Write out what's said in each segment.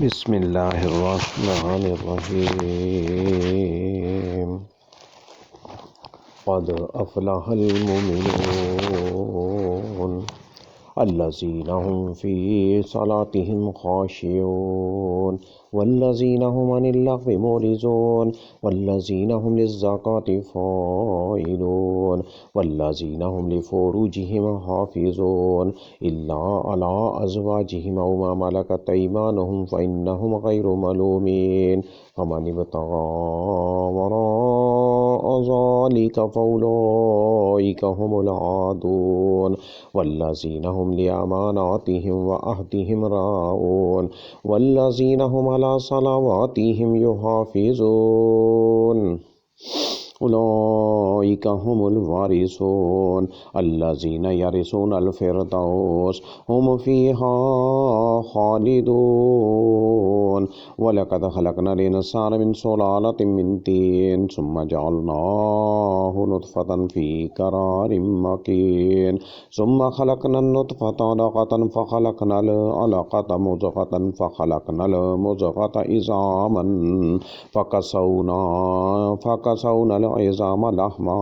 बिस्मिल्लाहिर्रहमानिर्रहीम। क़द अफ़लहल मुमिनून अल्लज़ीना हुम फ़ी सलातिहिम ख़ाशिऊन वल्लज़ीना हुम अनिल लग़्वी मुअरिज़ून वल्लज़ीना हुम लिज़्ज़काति फ़ाइलून वल्लज़ीना हुम लिफ़ुरूजिहिम हाफ़िज़ून इल्ला अला अज़वाजिहिम अव मा मलकत अयमानुहुम फ़इन्नहुम ग़ैरु मलूमीन फ़मन इब्तग़ा वराअ ज़ालिक फ़उलाइका हुमुल आदून वल्लज़ीना हुम लिअमानातिहिम व अहदिहिम राऊन वल्लज़ीना हुम अला सलावातिहिम युहाफ़िज़ून उलाइका हुमुल वारिसून अल्लज़ीना यरिसूनल फ़िरदौस हुम फ़ीहा ख़ालिदून वलक़द ख़लक़नल इंसाना मिन सुलालतिम मिन तीन सुम्मा जअलनाहु नुत्फ़तन फ़ी क़रारिम मकीन सुम्मा ख़लक़नन नुत्फ़ता अलक़तन फ़ख़लक़नल अलक़त मुज़ग़तन फ़ख़लक़नल मुज़ग़त इज़ामन फ़कसौनल इज़ाम लहमा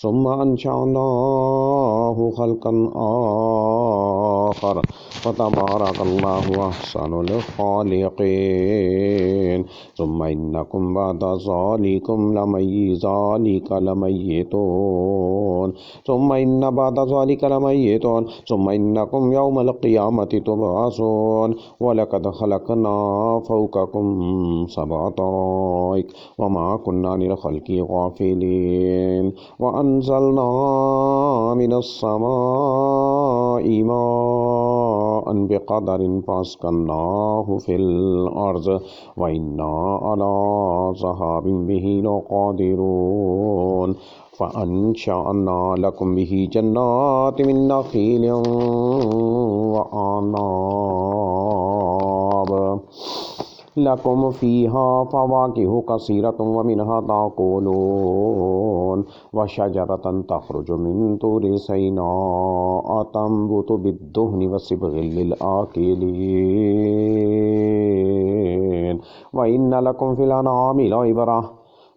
सुम्मा अंशअनाहु ख़ल्क़न आख़र फ़तबारकल्लाहु अहसनुल ख़ालिक़ीन सुम्मा इन्नकुम बअदा ज़ालिका लमय्यितून सुम्मा इन्ना बअदा ज़ालिका लमय्यितून सुम्मा इन्नकुम यौमल क़ियामति तुबअसून वलक़द ख़लक़ना फ़ौक़कुम सबअ तराइक वमा कुन्ना अनिल ख़ल्क़ि ग़ाफ़िलीन वअन्ज़लना मिनस समाइ माअन बिक़दरिन फ़अस्क़न्नाहु फ़िल अर्ज़ व इन्ना अला ज़हाबिन बिही लक़ादिरून फ़अन्शअना लकुम बिही जन्नातिन मिन नख़ीलिन व अनाब लकुम फ़ीहा फ़वाकिहु कसीरतुन व मिन्हा ताकुलून व शजरतन तख़रुजु मिन तूरि सैनाअ तंबुतु बिद्दुहनि व सिब्ग़िल लिल आकिलीन व इन्न लकुम फ़िल अनआमि लइब्रह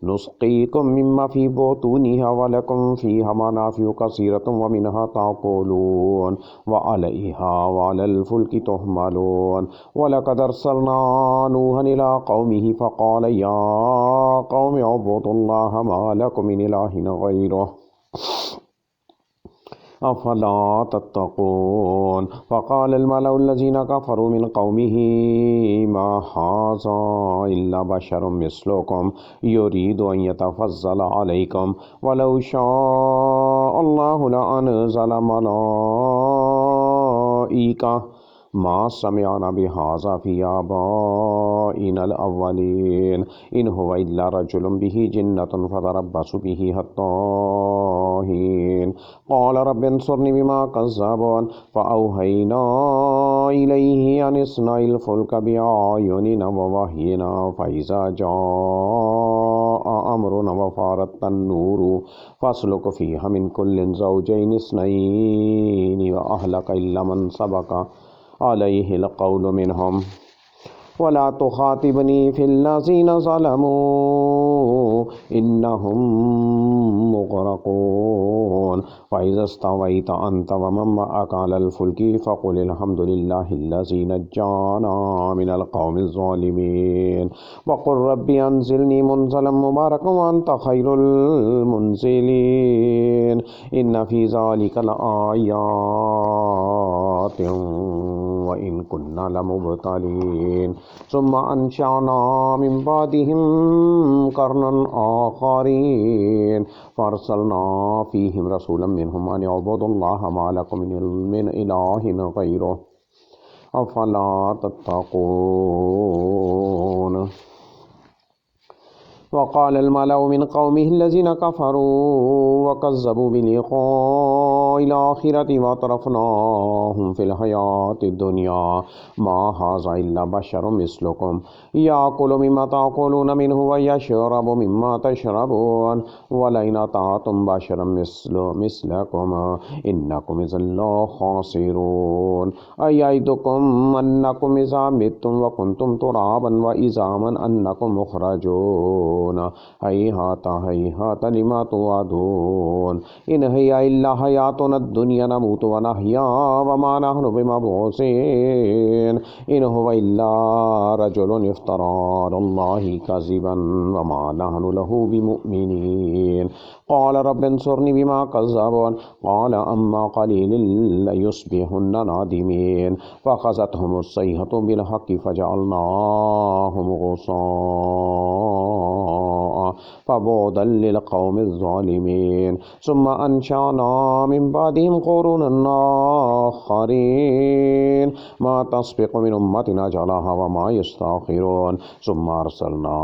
नुस्क़ीकुम मिम्मा फ़ी बुतूनिहा व लकुम फ़ीहा मनाफ़िउ कसीरतुन व मिन्हा ताकुलून व अलैहा व अलल फ़ुल्कि तुहमलून व लक़द अर्सलना नूहन इला क़ौमिहि फ़क़ाल या क़ौमि अअ्बुदुल्लाह मा लकुम मिन इलाहिन ग़ैरुह अफ़ला तत्तक़ून फ़क़ालल मलअु लज़ीना कफ़रू मिन क़ौमिहि मा हाज़ा इल्ला बशरुम मिस्लुकुम युरीदु अन यतफ़ज़्ज़ल अलैकुम वलौ शाअल्लाहु लअनज़ल मलाइका मा समिअना बिहाज़ा फ़ी आबाइनल अव्वलीन इन हुवा इल्ला रजुलुन बिही जिन्नतुन फ़तरब्बसु बिही हत्ता हीन क़ाल रब्बि अंसुरनी बिमा कज़्ज़बून फ़अवहयना इलैहि अन इस्नइल फ़ुल्क बिअयुनिना व वह्यिना फ़इज़ा जाअ अम्रुना व फ़ारत अन्नूरु फ़स्लुक फ़ीहा मिन कुल्लिन ज़ौजैनि इस्नैनि व अहलक इल्ला मन सबक़ अलैहिल क़ौलु मिनहुम वला तुख़ातिबनी फ़िल्लज़ीना ज़लमू इन्नहुम मुग़रक़ून फ़इज़ा इस्तवैत अन्त व मन मअक अलल फ़ुल्कि फ़क़ुलिल हम्दुलिल्लाहिल्लज़ी नज्जाना मिनल क़ौमिज़ ज़ालिमीन वक़ुल रब्बि अंज़िलनी मुनज़लन मुबारकन व अन्त ख़ैरुल मुनज़िलीन इन्न फ़ी ज़ालिका लआयातिन व इन कुन्ना लमुब्तलीन सुम्मा अंशअना मिन बादिहिम क़रनन आख़रीन फ़अरसलना फ़ीहिम रसूलन मिनहुम अन अअ्बुदुल्लाह मा लकुम मिन इलाहिन ग़ैरुह अफ़ला तत्तक़ून वक़ालल मलअु मिन क़ौमिहि अल्लज़ीना कफ़रू व कज़्ज़बू बिलिक़ाइ इल आखिरति व तरफनाहुम फिल हयातिद दुनिया मा हाज़ा इल्ला बशरुम मिस्लुकुम याकुलु मिम्मा ताकुलून मिन्हु व यशरबु मिम्मा तशरबून व लइन अताअतुम बशरम मिस्लकुम इन्नकुम इज़्ज़न खासिरून अयइदुकुम अन्नकुम इज़ा मित्तुम व कुंतुम तुराबन व इज़ामन अन्नकुम मुखरजून हैहात लिमा तुअदून इन हिया इल्ला हयातुना दुनिया नमूतु व नहया व मा नहनु बिमबऊसिन इन हुवा इल्ला रजुलुन इफ्तरा अलल्लाहि कज़िबन व मा नहनु लहु बिमुमिनीन क़ाल रब्बि अंसुरनी बिमा कज़्ज़बून क़ाल अम्मा क़लीलिन लयुस्बिहुन्न नादिमीन फ़अख़ज़तहुमुस सय्हतु बिलहक़्क़ि फ़जअलनाहुम गुसाअ फ़बुअदन लिलक़ौमिज़ ज़ालिमीन सुम्मा अंशअना मिन बअदिहिम क़ुरूनन आख़रीन मा तस्बिक़ु मिन उम्मतिन अजलहा व मा यस्तअख़िरून सुम्मा अर्सलना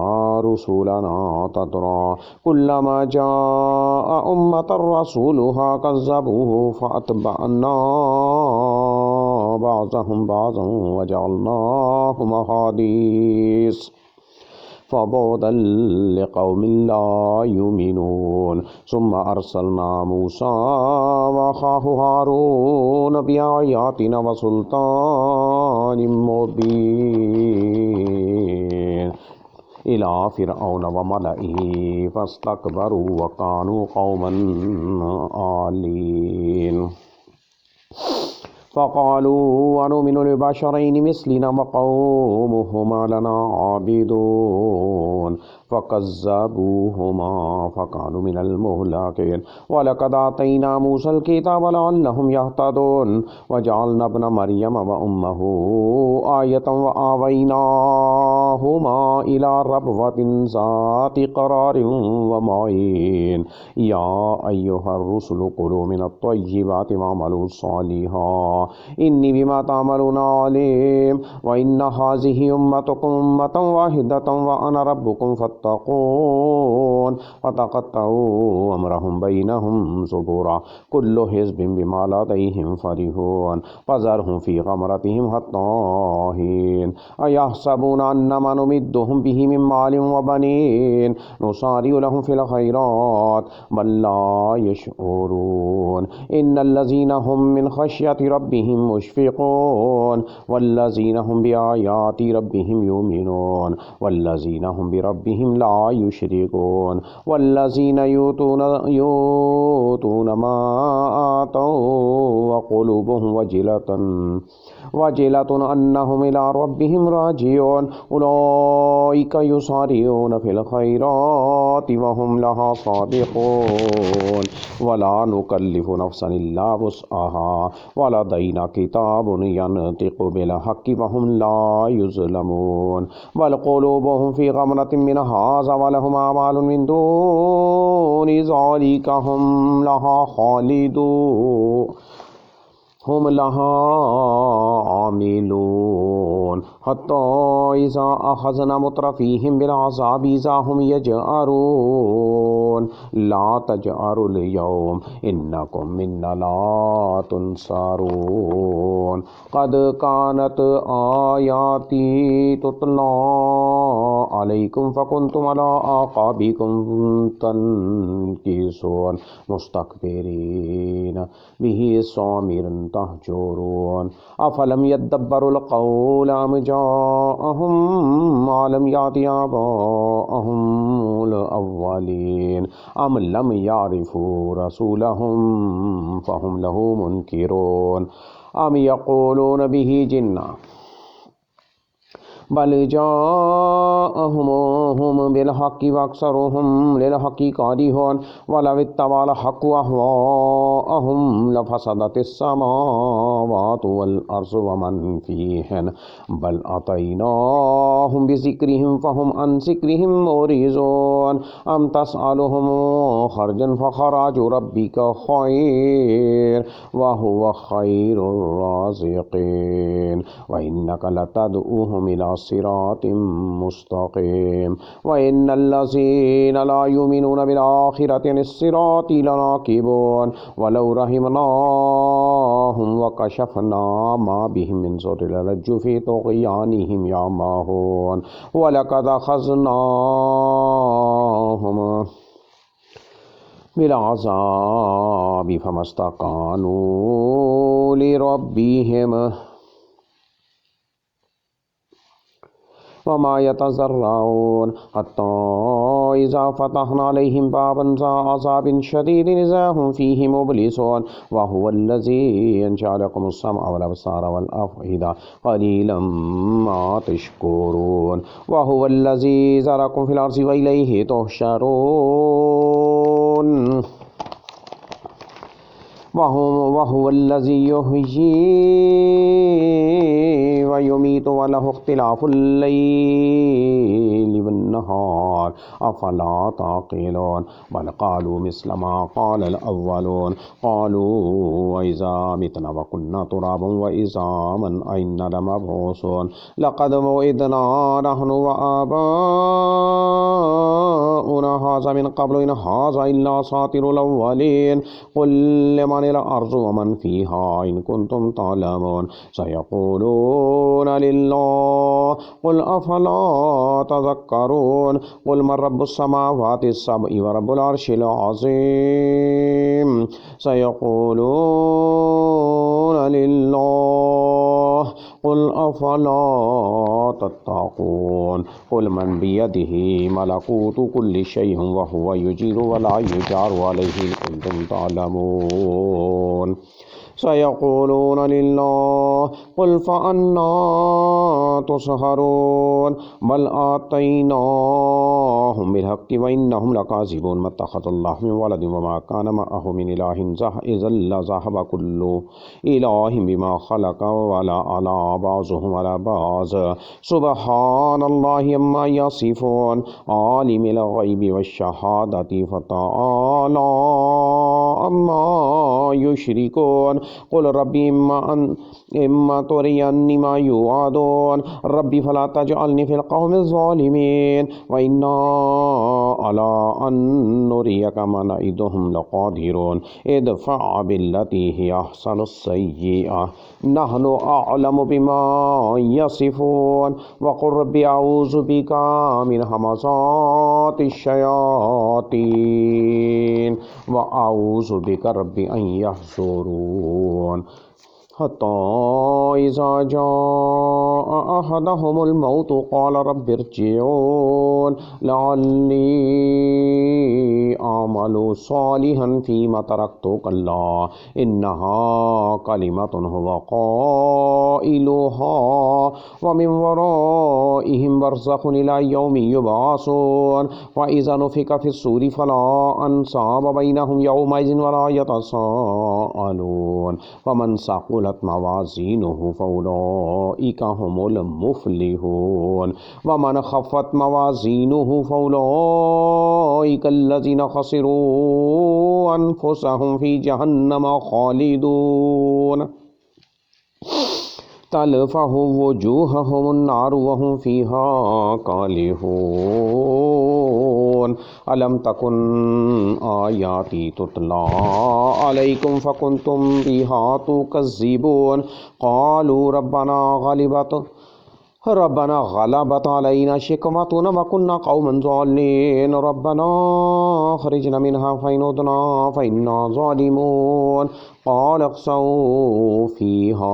रुसुलना तत्रा कुल्लमा जाअ उम्मतन रसूलुहा कज़्ज़बूहु फ़अत्बअना बअज़हुम बअज़न व जअलनाहुम अहादीस फ़बुअदन लिक़ौमिन ला युमिनून सुम्मा अर्सलना मूसा व अख़ाहु हारून बिआयातिना व सुल्तानिम मुबीन इला फ़िरऔन व मलइही फ़स्तकबरू व कानू क़ौमन आलीन फ़क़ालू अनुमिनु लिबशरैनि मिस्लिना व क़ौमुहुमा लना आबिदून फ़कज़्ज़बूहुमा फ़कानू मिनल मुहलकीन व लक़द आतैना मूसल किताब लअल्लहुम यहतदून व जअलना इब्न मरियम व उम्महु आयतन व आवैनाहुमा इला रबवतिन ज़ाति क़रारिन व मईन या अय्युहर रुसुलु कुलू मिनत तय्यिबाति वअमलू सालिहा इन्नी बिमा तामलून अलीम व इन्ना हाज़िही उम्मतुकुम उम्मतन वाहिदतन व अना रब्बुकुम फत्तक़ून फ़तक़त्तऊ अम्रहुम बैनहुम ज़ुबुरा कुल्लु हिज़्बिन बिमा लदैहिम फ़रिहून फ़ज़रहुम फ़ी ग़मरतिहिम हत्ता हीन अयहसबूना अन्नमा नुमिद्दुहुम बिही मिन मालिन व बनीन नुसारिउ लहुम फ़िल ख़ैरात बल ला यशऊरून इन्नल्लज़ीना हुम मिन ख़श्यति रब्बिहिम मुश्फ़िक़ून वल्लज़ीना हुम बिआयाति रब्बिहिम युमिनून वल्लज़ीना हुम बिरब्बिहिम ला युशरिकून वल्लज़ीना यूतून मा आतौ व क़ुलूबुहुम वजिलतुन अन्नहुम इला रब्बिहिम राजिऊन उलाइका युसारिऊन फ़िल ख़ैराति व हुम लहा साबिक़ून वला नुकल्लिफ़ु नफ़्सन इल्ला वुस्अहा वलदैना किताबुन यनतिक़ु बिल हक़्क़ि व हुम ला युज़लमून बल क़ुलूबुहुम फ़ी ग़मरतिन मिन हाज़ा व लहुम आमालुन मिन दूनि ज़ालिका हुम लहा ख़ालिदून हम लहा आमिलून हत्ता इज़ा अख़ज़ना मुत्रफ़ीहिम बिलअज़ाबि इज़ा हुम यजअरून ला तजअरुल यौम इन्नकुम मिन्ना ला तुनसरून क़द कानत आयाती तुतला अलैकुम फ़कुन्तुम अला आक़ाबिकुम तनकिसून मुस्तकबिरीन बिही सामिरन तहजुरून अफलम यद्दब्बरुल क़ौल अम जाअहुम मा लम याति आबाअहुमुल अव्वलीन अम लम यारिफू रसूलहुम फ़हुम लहू मुनकिरून अम यक़ूलून बिही जिन्ना बल जाअहुम बिलहक़्क़ि व अक्सरुहुम लिलहक़्क़ि कारिहून वलव इत्तबअल हक़्क़ु अहवाअहुम लफ़सदतिस समावातु वल अर्ज़ु व मन फ़ीहिन बल अतैनाहुम बिज़िक्रिहिम फ़हुम अन ज़िक्रिहिम मुरिज़ून अम तसअलुहुम ख़र्जन फ़ख़राजु रब्बिका ख़ैर व हुवा ख़ैरुर राज़िक़ीन व इन्नका लतदऊहुम इला सिरातिम मुस्तक़ीम व इन्नल्लज़ीना ला युमिनून बिल आखिरति अनिस सिराति लनाकिबून व वलौ रहिमनाहुम वकशफना मा बिहिम मिन ज़ुर्र ललज्जु फ़ी तुग़यानिहिम यामहून वलक़द अख़ज़नाहुम बिलअज़ाबि फ़मस्तकानू लिरब्बिहिम वमा यतज़र्रऊन हत्ता इज़ा फ़तहना अलैहिम बाबन ज़ा अज़ाबिन शदीदिन इज़ा हुम फ़ीहि मुब्लिसून व हुवल्लज़ी अंशअ लकुमुस समअ वल अबसार वल अफ़इदा क़लीलन मा तशकुरून व हुवल्लज़ी ज़रअकुम फ़िल अर्ज़ि व इलैहि तुहशरून वहुवल्लज़ी युहयी व युमीतु व लहु इख्तिलाफुल लैलि वन्नहार अफ़ला ताक़िलून बल क़ालू मिस्ल मा क़ालल अव्वलून क़ालू अइज़ा मितना व कुन्ना तुराबन व इज़ामन अइन्ना लमबऊसून लक़द वुइदना नहनु व आबाउना हाज़ा मिन क़ब्लु इन हाज़ा इल्ला असातिरुल अव्वलीन क़ुल लिमनिल अर्ज़ु व मन फ़ीहा इन कुन्तुम तालमून सयक़ूलून लिल्लाह क़ुल अफ़ला तज़क्करून क़ुल मन रब्बुस समावाति सबइ व रब्बुल अर्शिल अज़ीम सयक़ूलून लिल्लाह क़ुल अफ़ला तत्तक़ून क़ुल मन बियदिहि मलकूतु कुल्लि शैइन व हुव युजीरु व ला युजारु अलैहि इन कुन्तुम तालमून सयक़ूलून लिल्लाह क़ुल फ़अन्ना तुसहरून बल आतैनाहुम बिल्हक़्क़ि व इन्नहुम लकाज़िबून मत्तख़ज़ल्लाहु मिन वलदिन व मा कान मअहु मिन इलाहिन इज़्ज़न लज़हब कुल्लु इलाहिन बिमा ख़लक़ वला अला बाज़ुहुम अला बाज़ सुब्हानल्लाहि अम्मा यसिफ़ून आलिमिल ग़ैबि वश्शहादति फ़तआला अम्मा युश्रिकून क़ुल रब्बी इम्मा तुरियन्नि मा युअदून रब्बी फला तजअलनी फ़िल क़ौमिज़ ज़ालिमीन व इन्ना अला अन नुरियक मा नइदुहुम लक़ादिरून इदफ़अ बिल्लती हिय अहसनुस सय्यिअ नहनु अअलमु बिमा यसिफ़ून व क़ुल रब्बी अऊज़ु बिका मिन हमाज़ातिश शयातीन व अऊज़ु बिका रब्बी अन यहज़ुरून हत्ता इज़ा जाअ अहदहुमुल मौतु क़ाल रब्बि इर्जिऊन लअल्ली आमलु सालिहन फ़ीमा तरक्तु कल्ला इन्नहा कलिमतुन हुव क़ाइलुहा व मिन वराइहिम बरज़ख़ुन इला यौमि युबअसून व इज़ा नुफ़िख़ फ़िस्सूरि फ़ला अन्साब बैनहुम यौमइज़िन वला यतसाअलून वमन सक़ुलत मवाज़ीनुहु फ़उलाइका हुमुल मुफ़्लिहून वमन ख़फ़्फ़त मवाज़ीनुहु फ़उलाइका अल्लज़ीना ख़सिरू अन्फ़ुसहुम फ़ी जहन्नम ख़ालिदून तलफ़हु वुजूहहुमुन नारु व हुम फ़ीहा कालिहून अलम तकुन आयाती तुतला अलैकुम फ़कुन्तुम बिहा तुकज़्ज़िबून क़ालू रब्बना ग़लबत अलैना शिक़वतुना व कुन्ना क़ौमन ज़ालिमीन रब्बना अख़रिजना मिन्हा फ़इन उदना फ़इन्ना ज़ालिमून क़ाल अख़्सऊ फ़ीहा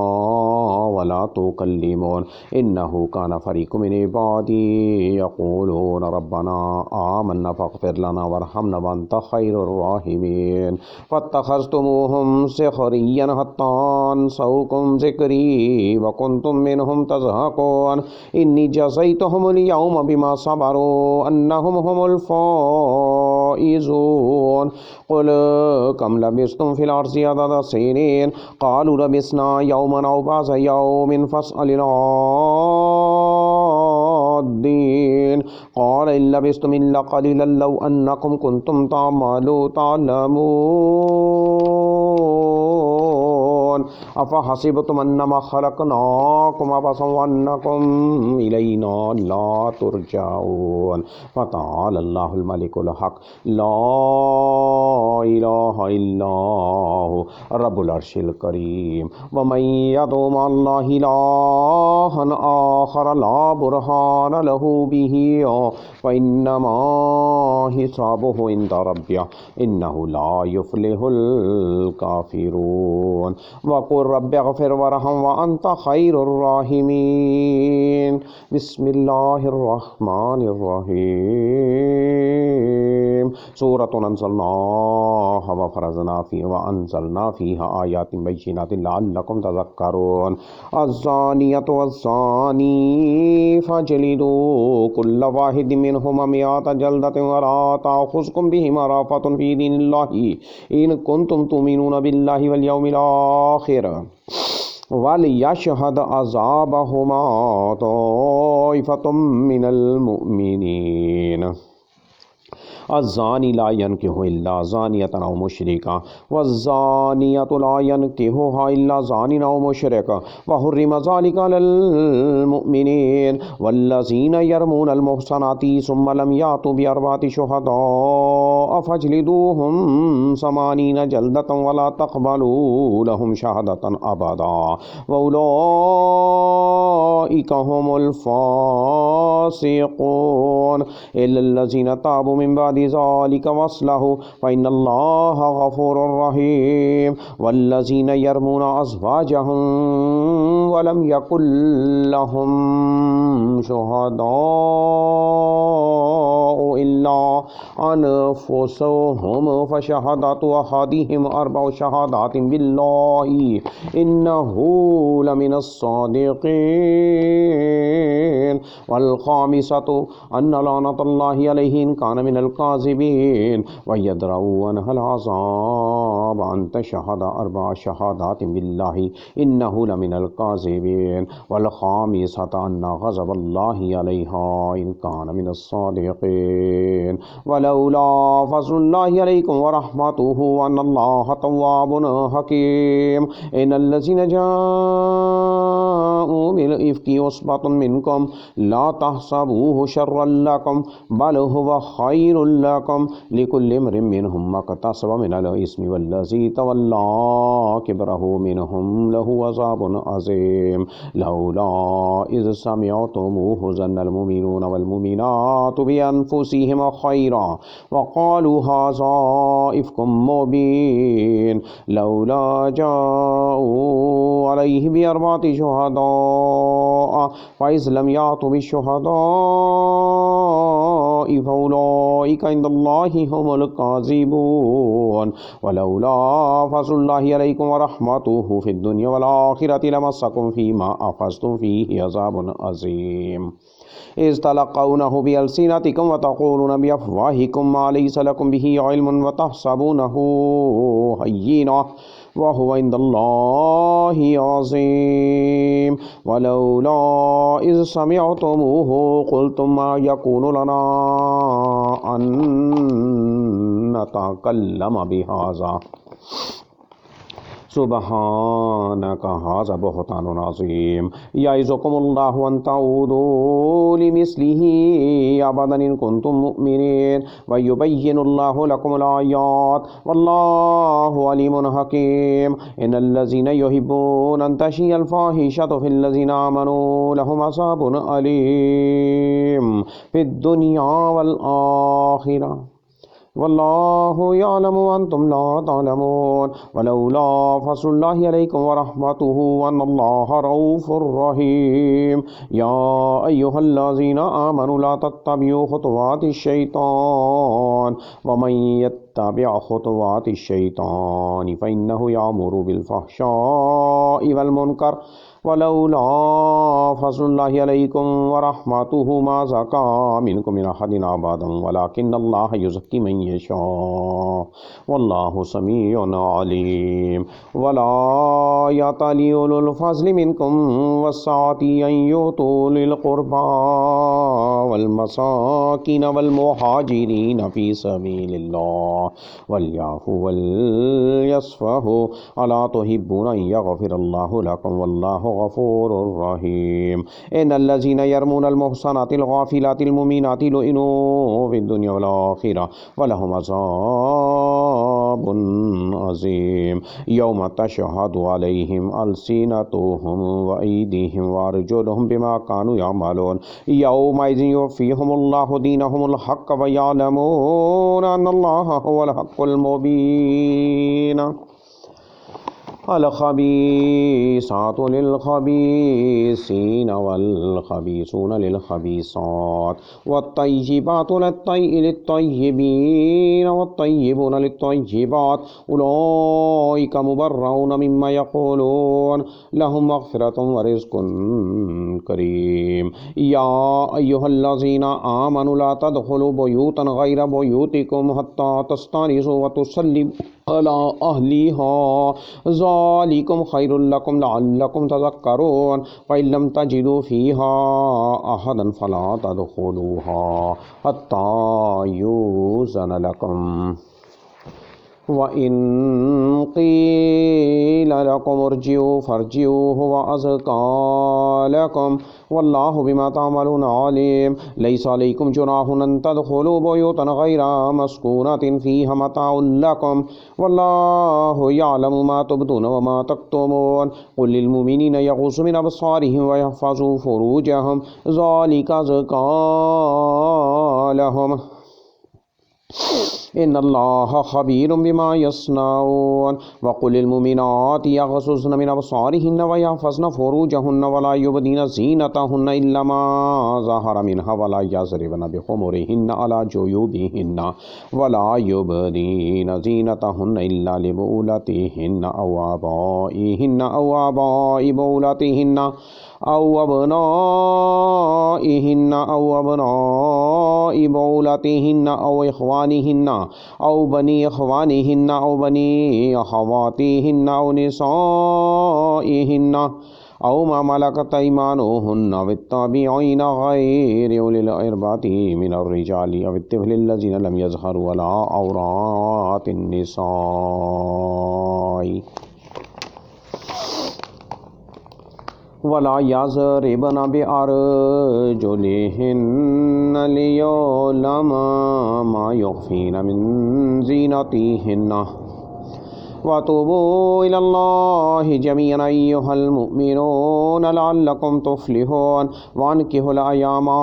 वला तुकल्लिमून इन्नहु कान फ़रीक़ुम मिन इबादी यक़ूलून रब्बना आमन्ना फ़ग़फ़िर लना वरहमना व अन्त ख़ैरुर राहिमीन फ़त्तख़ज़्तुमूहुम सिख़रिय्यन हत्ता अंसौकुम ज़िक्री व कुन्तुम मिनहुम तज़हकून इन्नी जज़ैतुहुमुल यौमा बिमा सबरू अन्नहुम हुमुल फ़ाइज़ून क़ुल कम लबिस्तुम फ़िल अर्ज़ि अदद सिनीन क़ालू लबिस्ना यौमन औ बअज़ यौमिन फ़स्अलिल आद्दीन क़ाल इन लबिस्तुम इल्ला क़लीलन लौ अन्नकुम कुन्तुम तालमून अफ़हसिबतुम अन्नमा ख़लक़नाकुम अबसन व अन्नकुम इलैना ला तुरजऊन फ़तआला अल्लाहुल मलिकुल हक़ ला इलाहा इल्लाहु रब्बुल अर्शिल करीम व मन यदउ मअल्लाहि इलाहन आखर ला बुरहान लहू बिही फइन्नमा हिसाबुहु इंदा रब्बिह इन्नहु ला युफ्लिहुल काफिरून वक़ुल रब्बिग़फिर वरहम व अंत खैरुर राहिमीन। बिस्मिल्लाहिर रहमानिर रहीम। सूरतुन अंज़लनाहा व फ़रज़ना फ़ीहा व अंज़लना फ़ीहा आयातिन बय्यिनातिन लअल्लकुम तज़क्करून। अज़्ज़ानियतु वज़्ज़ानी फ़जलिदू कुल्ल वाहिदिन मिनहुमा मिअता जल्दतिन व ला तअख़ुज़कुम बिहिमा रअफ़तुन फ़ी दीनिल्लाहि इन कुंतुम तु'मिनूना बिल्लाहि वल यौमिल आख़िर वलियशहद अज़ाबहुमा ताइफ़तुम मिनल मुमिनीन। अज़्ज़ानी ला यनकिहु इल्ला ज़ानियतन औ मुशरिका वज़्ज़ानियतु ला यनकिहुहा इल्ला ज़ानिन औ मुशरिक व हुर्रिम ज़ालिका अलल मुमिनीन वल्लज़ीना यरमूनल मुहसनाति सुम्मा लम यातू बिअरबाति शुहदा फजलिदूहुम समानीन जल्दतन वला तक़बलू लहुम शहादतन अबदा व उलाइका हुमुल फ़ासिक़ून इल्लल्लज़ीना ताबू मिन बादि ज़ालिका वस्लहू फ़इन्नल्लाहा गफ़ूरुर रहीम वल्लज़ीना यरमूना अज़वाजहुम वलम यकुल लहुम शुहदाउ इल्ला अनफुसुहुम फ़शहादतु अहदिहिम अर्बउ शहादातिन बिल्लाहि इन्नहु लमिनस सादिक़ीन वल ख़ामिसतु अन्न लानतल्लाहि अलैहि इन कान मिनल काज़िबीन व यद्रऊ अनहल अज़ाब अन तशहद अर्बअ शहादातिन बिल्लाहि इन्नहु लमिनल काज़िबीन वल ख़ामिसतु अन्न ग़ज़बल्लाहि अलैहा इन कान मिनस सादिक़ीन वलौला फ़ज़लुल्लाहि अलैकुम व रहमतुहु अन्नल्लाहा तव्वाबुन हकीम इन्नल्लज़ीना जाऊ बिल इफ़्की उस्बतुन मिनकुम ला तहसबूहु शर्रन लकुम बल हुवा खैरुल लकुम लिकुल्लि इम्रिइन मिनहुम मक्तसब मिनल इस्मि वल्लज़ी तवल्ला किब्रहु मिनहुम लहु अज़ाबुन अज़ीम लौला इज़ समिअतमुहु ज़न्नल मुमिनूना वल मुमिनातु बिअन्फुसिहिम खैरा व क़ालू हाज़ा इफ़्कुम मुबीन लौला जाऊ अलैहि बिअरबाति शुहदा फ़इज़ लम यातु बिशुहदा फ़उलाइका इंदल्लाहि हुमुल काज़िबून वलौला फ़ज़लुल्लाहि अलैकुम व रहमतुहु फ़िद्दुन्या वल आख़िरति लमस्सकुम फ़ीमा अफ़ज़्तुम फ़ीहि अज़ाबुन अज़ीम इज़ तलक़ौनहु बिअल्सिनतिकुम व तक़ूलून बिअफ़वाहिकुम मा लैसा लकुम बिही इल्मुन व तहसबूनहु हय्यिना व हुवा इंदल्लाहि अज़ीम वलौला इज़ समिअतमुहु क़ुल्तुम मा यकूनु लना अन नतकल्लम बिहाज़ा सुबहानक हाज़ा बुहतानुन अज़ीम यइज़ुकुमुल्लाहु अन तऊदू लिमिस्लिही अबदन इन कुंतुम मुमिनीन व युबय्यिनुल्लाहु लकुमुल आयात वल्लाहु अलीमुन हकीम इन्नल्लज़ीना युहिब्बूना अन तशिय्यल फ़ाहिशतु फ़िल्लज़ीना आमनू लहुम अज़ाबुन अलीम फ़िद दुनिया वल आख़िरह वल्लाहु यअलमु व अंतुम ला तअलमून वलौला फ़ज़लुल्लाहि अलैकुम व रहमतुहु अन्नल्लाहा रऊफ़ुर रहीम या अय्युहल्लज़ीना आमनू ला तत्तबिउ खुतुवातिश शैतान व मन यत्तबि खुतुवातिश शैतान फ़इन्नहु यअमुरु बिल फ़हशाइ वल मुनकर वलौला फ़ज़लुल्लाहि अलैकुम व रहमतुहु मा ज़का मिनकुम मिन अहदिन अबदन वलाकिन्नल्लाहा युज़क्की मन यशा वल्लाहु समीउन अलीम वला यअतलि उलुल फ़ज़्लि मिनकुम वस्सअति अन युतू लिल क़ुरबा वल मसाकिन वल मुहाजिरीन फ़ी सबीलिल्लाह वलयाफ़ू वल यस्फ़हू अला तुहिब्बूना अन यग़फ़िरल्लाहु लकुम वल्लाहु गफ़ूरुर रहीम इन्नल्लज़ीना यरमूनल मुहसनातिल गाफ़िलातिल मुमिनाति लुइनू फ़िद दुनिया वल आख़िरह व लहुम अज़ाबुन अज़ाबुन अज़ीम यौम तशहदु अलैहिम अलसीनतुहुम व अयदीहिम व अर्जुलुहुम बिमा कानू यअमलून यौमइज़िन युवफ़्फ़ीहुमुल्लाहु दीनहुमुल हक़्क़ व यअलमून अन्नल्लाहा हुवल हक़्क़ुल मुबीन। अलखबीसातु लिलखबीसीन वल्खबीसून लिलखबीसात वत्तय्यिबातु लित्तय्यिबीन वत्तय्यिबून लित्तय्यिबात उलाइका मुबर्रऊन मिम्मा यक़ूलून लहुम मग़फ़िरतुन व रिज़्क़ुन करीम। या अय्युहल्लज़ीना आमनु ला तदख़ुलू बुयूतन गैर बुयूतिकुम हत्ता तस्तनिसू व तुसल्लिमू अला अहलिहा ज़ालिकुम खैरुल लकुम लअल्लकुम तज़क्करून फ़इन लम तजिदू फ़ीहा अहदन फ़ला तदख़ुलूहा हत्ता युज़न लकुम व इन क़ील लकुम इरजिऊ फ़रजिऊ हुव अज़का लकुम वल्लाहु बिमा तअमलून अलीम। लैसा अलैकुम जुनाहुन अन तदख़ुलू बुयूतन गैर मस्कूनतिन फ़ीहा मताउन लकुम वल्लाहु यअलमु मा तुबदून व मा तक्तुमून क़ुल लिल मुमिनीना यग़ुज़्ज़ू मिन अबसारिहिम व यहफ़ज़ू फ़ुरूजहुम ज़ालिका अज़का लहुम इन्नल्लाह ख़बीरुम बिमा यस्नऊन वक़ुल लिल मुमिनाति यग़ज़ुज़्न मिन अबसारिहिन्न व यहफ़ज़्न फ़ुरूजहुन्न वला युबदीन ज़ीनतहुन्न इल्ला मा ज़हर मिन्हा वला यज़रिबन बिख़ुमुरिहिन्न अला जुयूबिहिन्न वला युबदीन ज़ीनतहुन्न इल्ला लिबुलतिहिन्न औ आबाइहिन्न औ आबाइ बुलतिहिन्न औ अबनाइहिन्न औ अबनाइ बुलतिहिन्न औ इख़वानिहिन्न औ बनी इख़वानिहिन्न औ बनी अख़वातिहिन्न औ निसाइहिन्न औ मा मलकत अयमानुहुन्न अवित्ताबिईन गैरि उलिल इर्बाति मिनर रिजालि अवित्तिफ़्लिल लज़ीना लम यज़हरु अला औरातिन निसाइ वला यज़रिबन बिअरजुलिहिन्न लियुअलमा मा युख़फ़ीन मिन ज़ीनतिहिन्न वतूबू इलल्लाहि जमीअन अय्युहल मुमिनून लअल्लकुम तुफ़्लिहून वानकिहुल अय्यामा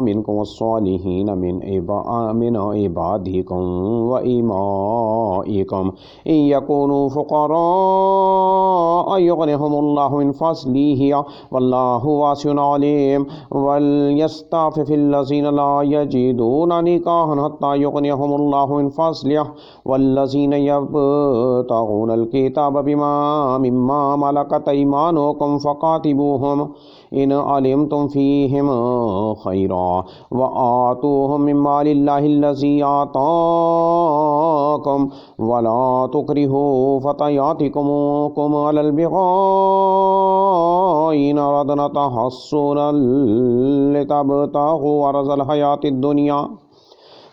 मिनकुम वस्सालिहीन मिन इबादिकुम व इमाइकुम इन यकूनू फुक़रा युग़निहुमुल्लाहु मिन फ़ज़लिहि वल्लाहु वासिउन अलीम वलयस्तअफ़िफ़िल लज़ीना ला यजिदूना निकाहन हत्ता युग़नियहुमुल्लाहु मिन फ़ज़लिहि वल्लज़ीना यब्तगूनल किताब मिम्मा मलकत अयमानुकुम फ़कातिबूहुम इन अलिमतुम फ़ीहिम खैरा व आतूहुम मिन मालिल्लाहिल्लज़ी आताकुम वला तुक्रिहू फ़तयातिकुम अलल बिग़ाइ इन अरदना तहस्सुनन लितबतगू अरज़ल हयातिद दुनिया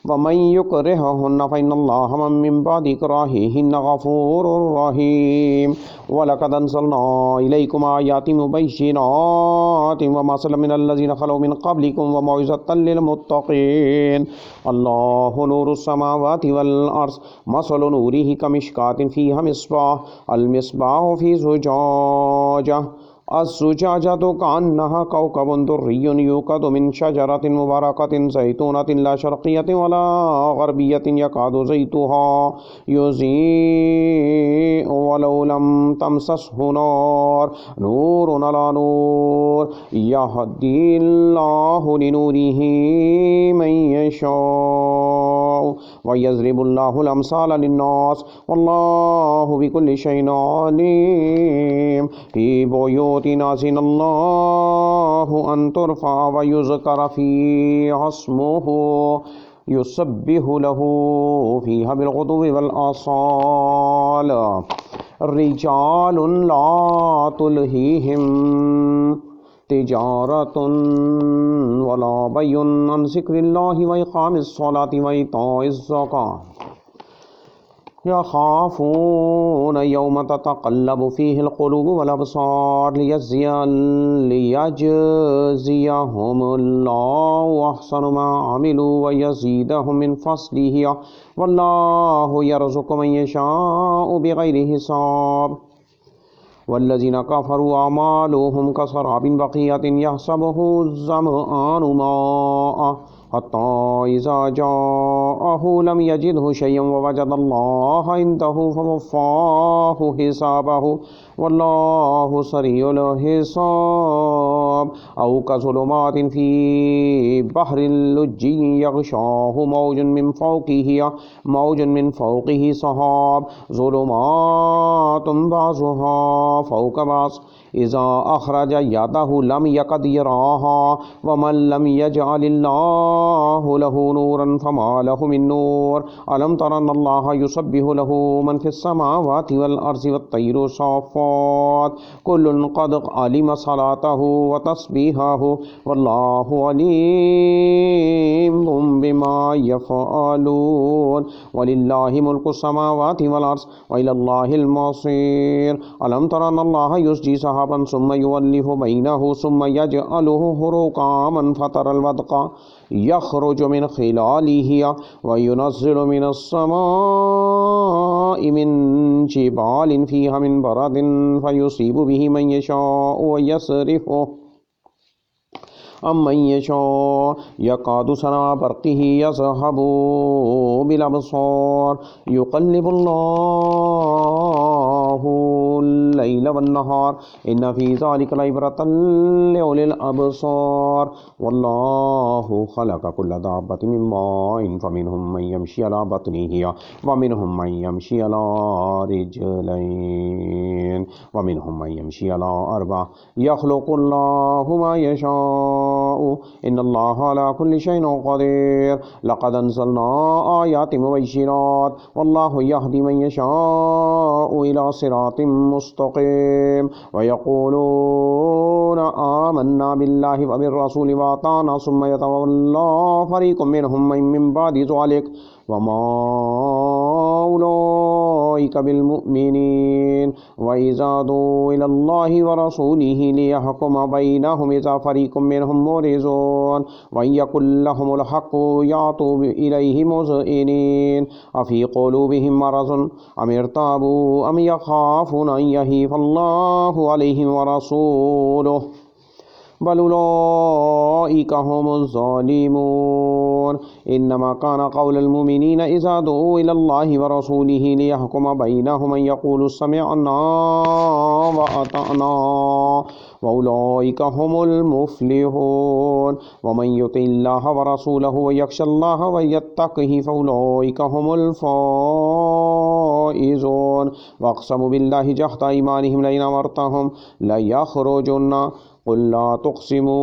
वमन युक्रिहुन्ना फ़इन्नल्लाहा मिन बअदि इक्राहिहिन्ना गफ़ूरुर रहीम वलक़द अंज़लना इलैकुम आयातिन मुबय्यिनातिन व मसलन मिनल लज़ीना ख़लौ मिन क़ब्लिकुम व मौइज़तन लिल मुत्तक़ीन अल्लाहु नूरुस समावाति वल अर्ज़ मसलु नूरिहि कमिश्कातिन फ़ीहा मिस्बाह अल मिस्बाहु फ़ी ज़ुजाजह अज़्ज़ुजाजतु कअन्नहा कौकबुन दुर्रियुन यूक़दु मिन शजरतिन मुबारकतिन ज़ैतूनतिन ला शर्क़िय्यतिन वला ग़र्बिय्यतिन यकादु ज़ैतुहा युज़ीअु वलौ लम तमससहु नार नूरुन अला नूर यहदील्लाहु लिनूरिहि मन यशाअ व यज़रिबुल्लाहुल अम्साल लिन्नास वल्लाहु बिकुल्लि शैइन अलीम फ़ी बुयूतिन अज़िनल्लाहु अन तुरफ़अ व युज़करा फ़ीहा इस्मुहु युसब्बिहु लहू फ़ीहा बिलग़ुदुव्वि वल आसाल रिजालुन ला तुल्हीहिम तिजारतुन वला बैउन अन ज़िक्रिल्लाहि व इक़ामिस सलाति व इताइज़ ज़कात यखाफून यौम ततक़ल्लबु फ़ीहिल क़ुलूबु वल अबसार लियजज़ियहुमुल्लाहु अहसनु मा अमिलू व यज़ीदहुम मिन फ़ज़लिही वल्लाहु यरज़ुक़ु मन यशाअु बिग़ैरि हिसाब। वल्लज़ीना कफ़रू अमालुहुम कसराबिन बक़ीयतिन यहसबुहु ज़मआनु माअ हत्ता इज़ा जाअहु लम यजिदहु शय्यन व वजदल्लाह इंदहु फवफ़्फ़ाहु हिसाबहु वल्लाहु सरीउल हिसाब। औ कज़ुलुमातिन फ़ी बहरिल लुज्जिय्यिन यग़शाहु मौजुन मिन फ़ौक़िही सहाब ज़ुलुमातुन बअज़ुहा फ़ौक़ बअज़ इज़ा अख़रज यदहु लम यकद यराहा वमन लम यजअलिल्लाहु लहु नूरन फमा लहु मिन नूर। अलम तरा अन्नल्लाहा युसब्बिहु लहु मन फ़िस समावाति वल अर्ज़ि वत्तैरु साफ़्फ़ात कुल्लुन क़द अलिम सलातहु व तस्बीहहु वल्लाहु अलीमुम बिमा यफ़अलून। वलिल्लाहि मुल्कु समावाति वल अर्ज़ व इलल्लाहिल मसीर। अलम तरा अन्नल्लाहा युज़्जी सहाबन सुम्मा युअल्लिफ़ु बैनहु सुम्मा यजअलुहु हुरुकामन फ़तरल वदक़ा यख़रुजु मिन ख़िलालिही व युनज़्ज़िलु मिनस समाइ मिन जिबालिन फ़ीहा मिन बरदिन फ़युसीबु बिही मन यशाअु व यस्रिफ़ुहु अम्मन यशाअ यकादु सना बर्क़िही यज़हबु बिल अबसार युक़ल्लिबुल्लाहुल लैल वन नहार इन्न फ़ी ज़ालिका लइब्रतन लिउलिल अबसार। वल्लाहु ख़लक़ कुल्ला दाब्बतिन मिन माइन फ़मिनहुम मन यमशी अला बत्निही व मिनहुम मन यमशी अला रिजलैन व मिनहुम मन यमशी अला अर्बअ यख़्लुक़ुल्लाहु मा यशाअ इन्नल्लाहा अला कुल्लि शैइन क़दीर। लक़द अंज़लना आयातिन मुबश्शिरात वल्लाहु यहदी मन यशाअ इला सिरातिम मुस्तक़ीम व यक़ूलूना आमन्ना बिल्लाहि व बिर्रसूलि व अताअना सुम्मा यतवल्ला फ़रीक़ुम मिनहुम मिन बअदि ज़ालिक व मा उलाइका बिल्मुमिनीन व इज़ा दुऊ इलल्लाहि व रसूलिही लियहकुम बैनहुम इज़ा फ़रीक़ुम मिनहुम मुरिज़ून व यकुल लहुमुल हक़्क़ु यातू इलैहि मुज़इनीन अफ़ी क़ुलूबिहिम मरज़ुन अम इर्ताबू अम यख़ाफ़ून अन यहीफ़ल्लाहु अलैहिम व रसूलुहु बल उलाइका हुमुज़ ज़ालिमून। इन्नमा कान क़ौलुल मुमिनीना इज़ा दुऊ इलल्लाहि व रसूलिही लियहकुम बैनहुम अन यक़ूलू समिअना व अतअना व उलाइका हुमुल मुफ़्लिहून। व मन युतिइल्लाह व रसूलहु व यख़शल्लाह व यत्तक़िहि फ़उलाइका हुमुल फ़ाइज़ून। वअक़समू बिल्लाहि जहदा ईमानिहिम लइन अमरतहुम लयख़रुजुन्न क़ुल ला तुक़सिमू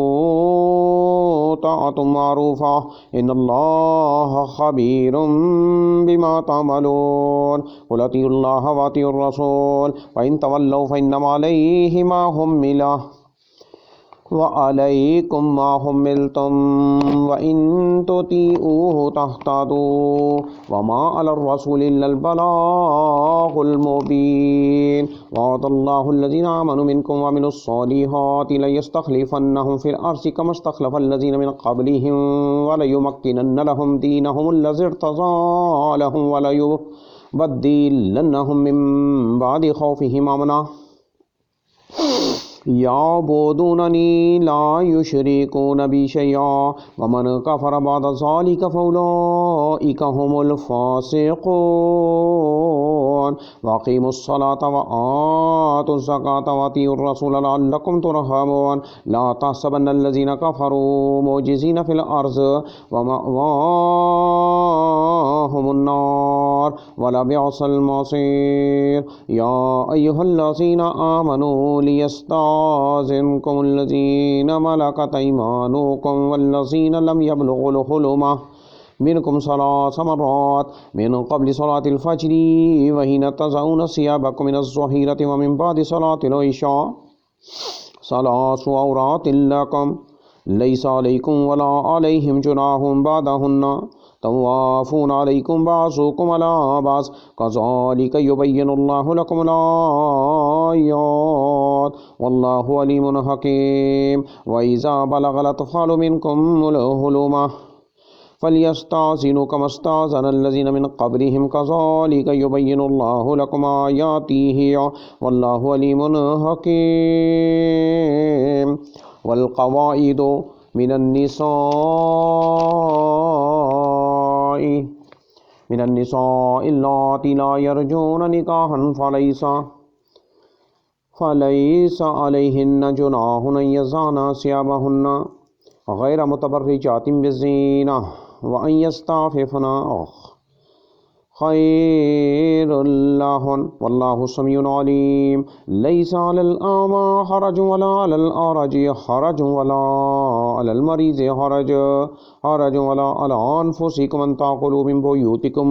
ताअतुम मारूफ़ा इन्नल्लाहा ख़बीरुम बिमा तअमलून। क़ुल अतीउल्लाह व अतीउर रसूल फ़इन तवल्लव फ़इन्नमा अलैहि मा हुम्मिला व अलैकुम मा हुम्मिलतुम व इन तुतीऊहु तहतदू व मा अलर रसूल इल्लल बलागुल मुबीन। वअदल्लाहुल्लज़ीना आमनू मिनकुम व अमिलुस सालिहाति लयस्तख़लिफ़न्नहुम फ़िल अर्ज़ि कमा इस्तख़लफ़ल्लज़ीना मिन क़ब्लिहिम व लयुमक्किनन्न लहुम दीनहुमुल्लज़ी इर्तज़ा लहुम व लयुबद्दिलन्नहुम मिन बअदि ख़ौफ़िहिम अमना याबुदूननी ला युशरिकून बि शैआ व मन कफ़र बअद ज़ालिका फ़उलाइका हुमुल फ़ासिक़ून। वअक़ीमुस्सलाता व आतुज़ ज़काता व अतीउर रसूल लअल्लकुम तुरहमून। ला तहसबन्नल्लज़ीना कफ़रू मुअजिज़ीना फ़िल अर्ज़ व मअवाहुमुन नार व लबिअसल मसीर। या अय्युहल्लज़ीना आमनू लियस्ताज़िनकुमुल्लज़ीना मलकत अयमानुकुम वल्लज़ीना लम यबलुगुल हुलुम मिनकुम सलास मर्रात मिन क़ब्लि सलातिल फ़ज्रि व हिन तज़ऊन सियाबकुम मिनज़ ज़हीरति व मिन बअदि सलातिल इशा सलासु औरातिल लकुम लैसा अलैकुम वला अलैहिम जुनाहुम बादहुन्ना तवाफून अलैकुम बासुकुम अला बास कज़ालिका युबय्यिनुल्लाहु लकुमुल आयात वल्लाहु अलीमुन हकीम व इज़ा बलगल अत्फ़ालु मिनकुमुल हुलुमा फ़ल्यस्ताज़िनु कमस्ताज़नल्लज़ीन मिन क़ब्लिहिम कज़ालिका युबय्यिनुल्लाहु लकुम आयातिही वल्लाहु अलीमुन हकीम वल क़वाइदु मिनन निसाइ अल्लाती ला यरजून निकाहन फ़लैसा अलैहिन्ना जुनाहुन अन यज़अना सियाबहुन्ना गैर मुतबर्रिजातिन बिज़ीना व अन यस्ताफ़िफ़ना खैरुल लहुन वल्लाहु समीउन अलीम लैसा अलल आमा हरजुन वला अलल अरजी हरजुन वला अलल मरीज़ि हरजुन वला अला अनफुसिकुम अन ताकुलू मिन बुयूतिकुम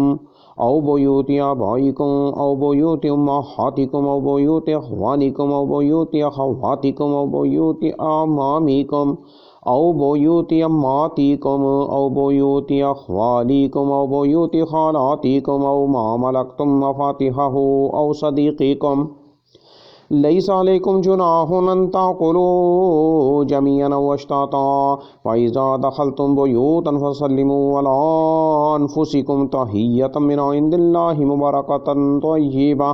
औ बुयूति आबाइकुम औ बुयूति उम्महातिकुम औ बुयूति अख़वानिकुम औ बुयूति अख़वातिकुम औ बुयूति अमामिकुम औ बुयूति अम्मातिकुम औ बुयूति अख़वालिकुम औ बुयूति ख़ालातिकुम औ मा मलकतुम मफ़ातिहहु औ सदीक़िकुम लैसा अलैकुम जुनाहुन अन ताकुलू जमीअन औ अश्ताता फ़इज़ा दख़लतुम बुयूतन फ़सल्लिमू अला अनफुसिकुम तहिय्यतम मिन इंदिल्लाहि मुबारकतन तय्यिबा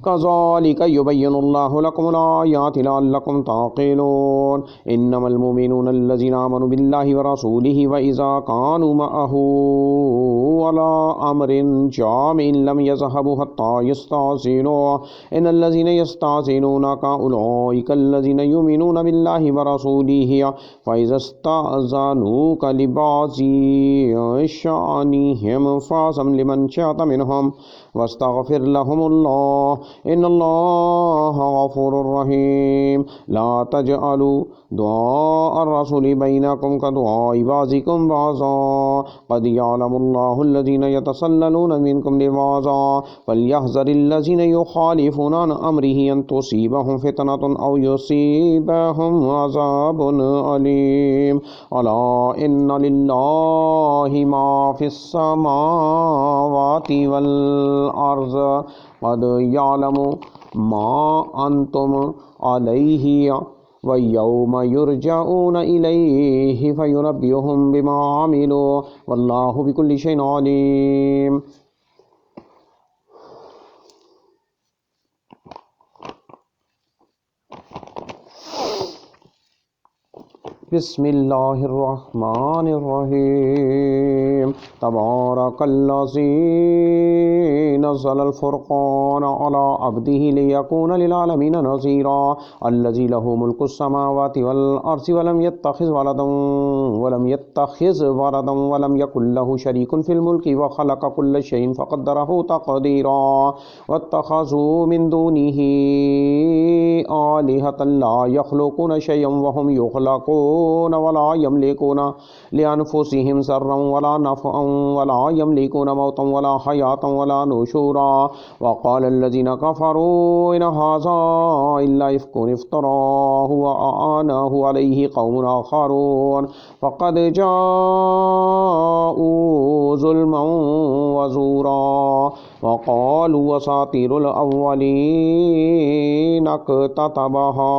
कज़ालिका युबय्यिनुल्लाहु लकुमुल आयाति लअल्लकुम ताक़िलून इन्नमल मुमिनूना अल्लज़ीना आमनू बिल्लाहि व रसूलिहि व इज़ा कानू मअहू अला अम्रिन जामिइन लम यज़हबू हत्ता यस्ताज़िनू इन्नल्लज़ीना यस्ताज़िनूनका उलाइका अल्लज़ीना युमिनूना बिल्लाहि व रसूलिहि फ़इज़ा इस्ताज़नूका लिबाज़ि शअनिहिम फ़अज़म लिमन शिअत मिनहुम वस्तग़फ़िर लहुमुल्लाह इन्नल्लाह गफ़ूरुर रहीम ला तजअलू दुआ अर्रसूली बैनकुम कदुआइ बाज़िकुम बाज़ा क़द यअलमुल्लाहु अल्लज़ीना यतसल्ललूना मिनकुम लिवाज़ा फ़ल्यहज़रिल्लज़ीना युख़ालिफ़ूना अन अम्रिहि अन तुसीबहुम फ़ितनतुन औ युसीबहुम अज़ाबुन अलीम अला इन्ना लिल्लाहि मा फ़िस समावाति वल अर्ज़ क़द यअलमु मा अंतुम अलैहि व यौम युरजऊन इलैहि फयुनब्बिउहुम बिमा अमिलू वल्लाहु बिकुल्लि शैइन अलीम। बिस्मिल्लाहिर्रहमानिर्रहीम तबारकल्लज़ी नज़्ज़लल फ़ुरक़ान अला अब्दिही लियकूना लिलआलमीन नज़ीरा अल्लज़ी लहू मुल्कुस समावाति वल अर्ज़ि वलम यत्तख़िज़ वलदन वलम यकुल लहू शरीकुन फ़िल मुल्कि व ख़लक़ कुल्ल शैइन फ़क़द्दरहू तक़दीरा वत्तख़ज़ू मिन दूनिही आलिहतन ला यख़्लुक़ूना शैअन व हुम युख़्लक़ून वला यमलिकून लिअन्फुसिहिम ज़र्रन वला नफ़अन वला यमलिकून मौतन वला हयातन वला नुशूरा वक़ालल्लज़ीना कफ़रू इन हाज़ा इल्ला इफ़्कुन इफ़्तराहु व अआनहु अलैहि क़ौमुन आख़रून फ़क़द जाऊ ज़ुल्मन व ज़ूरा वक़ालू असातीरुल अव्वलीन इक़्ततबहा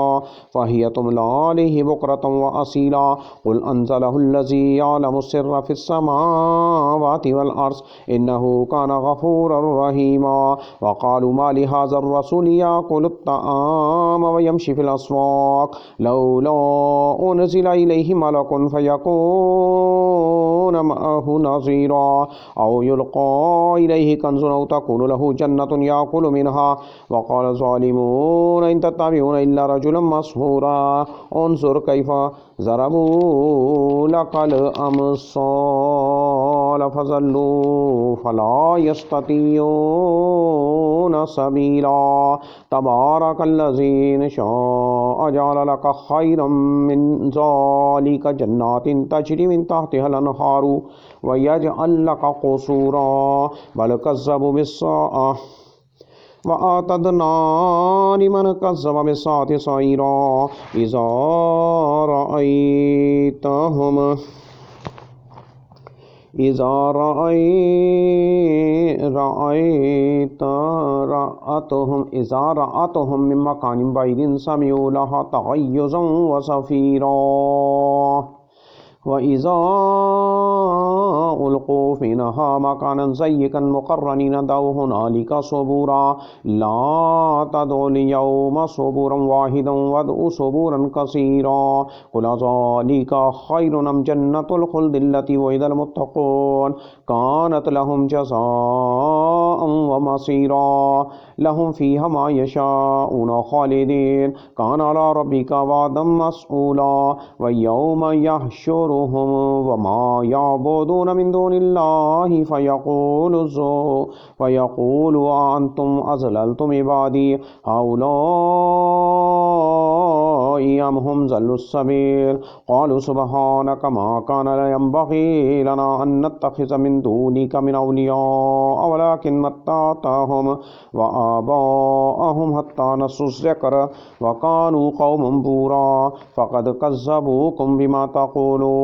फ़हिय तुमला अलैहि बुक्रतन व असीला क़ुल अंज़लहुल्लज़ी यअलमु सिर्र फ़िस्समावाति वल अर्ज़ इन्नहु कान गफ़ूरर रहीमा वक़ालू मा लिहाज़र रसूल याकुलुत तआम व यमशी फ़िल अस्वाक़ लौला उनज़िला इलैहि मलकुन फ़यकून मअहु नज़ीरा औ युल्क़ा इलैहि कंज़ुन औ तकूनु लहू जन्नतुन याकुलु मिन्हा वक़ाल ज़ालिमून इन तत्तबिऊन इल्ला रजुलन मस्हूरा उन्ज़ुर कैफ़ ज़रबू लकल अमसाल फ़ज़ल्लू फ़ला यस्ततिऊन सबीला तबारकल्लज़ी शाअ जअल लक खैरम मिन ज़ालिका जन्नातिन तजरी मिन तहतिहल अनहारु व यजअल लक क़ुसूरा बल कज़्ज़बू बिस्साअह वअतदना लिमन कज़्ज़ब बिस्साअति सईरा इज़ा रअयतहुम इज़ा रअतहुम मिन मकानिन बईदिन समिऊ लहा तग़य्युज़न व ज़फ़ीरा वइज़ा उल्क़ू फ़ीहा मकानन ज़य्यक़न मुक़र्रनीन दअू हुनालिका सुबूरा ला तदउल यौमा सुबूरन वाहिदन वदउ सुबूरन कसीरा क़ुल अज़ालिका ख़ैरुन अम जन्नतुल ख़ुल्दि अल्लती वुइदल मुत्तक़ून कानत लहुम जज़ाअन व मसीरा लहुम फ़ीहा मा यशाऊन ख़ालिदीन कान अला रब्बिका वअदन मस्ऊला व यौम यहशुरुहुम व मा यअबुदून मिन दुनिल्लाहि फ़यक़ूलु अअंतुम अज़ललतुम इबादी हाउलाइ अम हुम ज़ल्लुस सबील क़ालू सुब्हानक मा कान यंबग़ी लना अन नत्तख़िज़ मिन दूनिका मिन औलिया वलाकिन मत्तअतहुम व आबाअहुम हत्ता नसू ज़िक्र व कानू क़ौमन बूरा फ़क़द कज़्ज़बूकुम बिमा तक़ूलून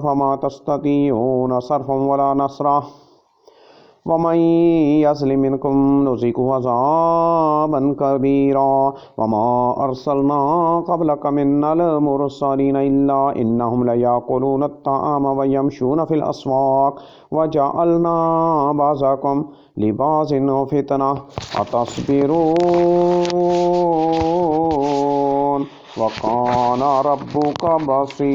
फमा तस्ततीऊन सर्फ़न वला नस्रा वमन यज़लिम मिनकुम नुज़िक़हु अज़ाबन कबीरा वमा अर्सलना क़ब्लक मिनल मुरसलीन इल्ला इन्नहुम लयाकुलून अत्ताअम व यमशून फ़िल अस्वाक़ वजअलना बाज़कुम लिबासिन फ़ितना अतस्बिरून वकान रब्बुका बसीरा।